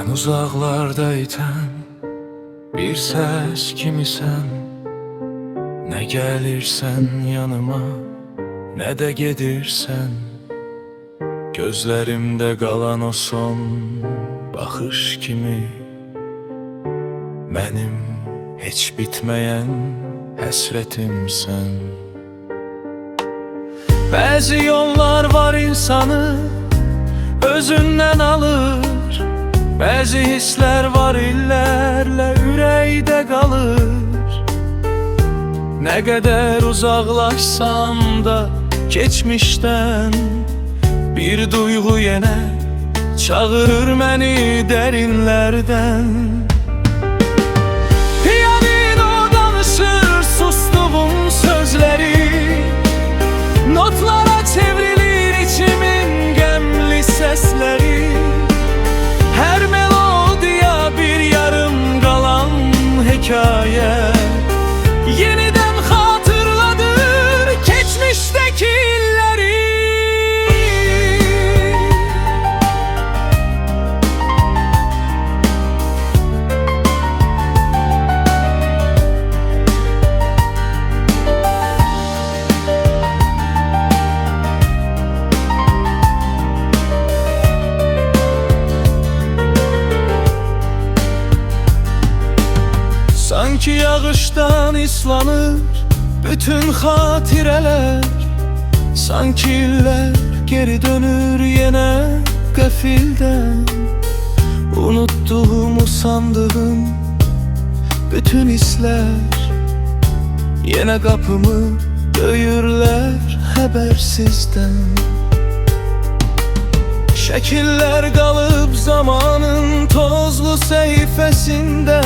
Sen uzaklardayken bir ses kimisən, ne gelirsen yanıma, ne de gedirsen. Gözlerimde kalan o son bakış kimi, benim hiç bitmeyen həsrətimsən. Bəzi yollar var insanı özündən alır, bəzi hisslər var illərlə ürəkdə qalır. Nə qədər uzaqlaşsam da keçmişdən bir duyğu yenə çağırır məni dərinlərdən. Piyanino danışır sustuğum sözləri, notlara çevrilir içimin gəmli səsləri. Hər melodiya bir yarım qalan hekayə, yenidən xatırladır keçmişdəki illəri. Sanki yağıştan islanır bütün xatirələr, sanki illər geri dönür yenə qəfildən. Unuttuğumu sandığım bütün hislər yenə qapımı döyürlər xəbərsizdən. Şəkillər qalıb zamanın tozlu səhifəsində,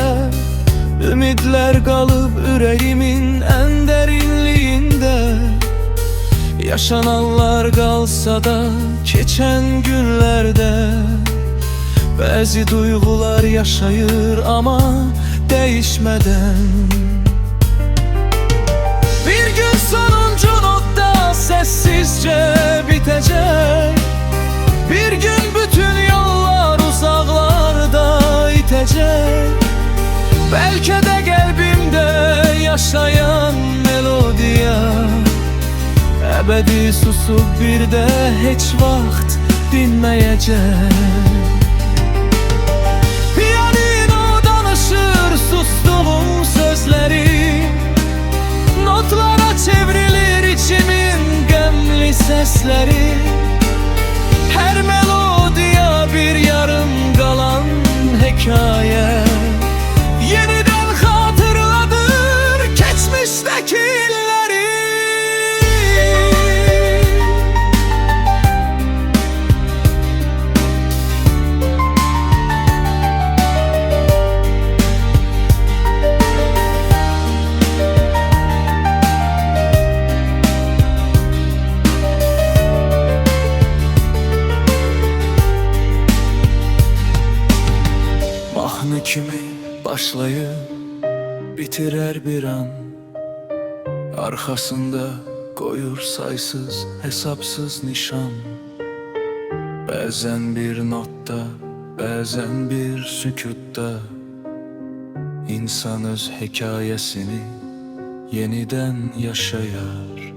ümidlər qalıb ürəyimin ən dərinliyində. Yaşananlar qalsa da keçən günlərdə, bəzi duyğular yaşayır ama dəyişmədən. Bir gün sonuncu notda səssizcə bitəcək, bir gün bütün yollar uzaqlarda itəcək. Belki de kalbimde yaşayan melodiya ebedi susup bir de hiç vaxt dinmeyecek. Piyanino danışır sustuğum sözleri, notlara çevrilir içimin gemli sesleri. Her melodiya bir yarım kalan hekaye, yeniden hatırladır geçmişteki illeri. Mahnı kimi başlayıp bitirer bir an, arkasında koyur saysız hesapsız nişan. Bazen bir notta, bazen bir sükutta, insan öz hikayesini yeniden yaşayar.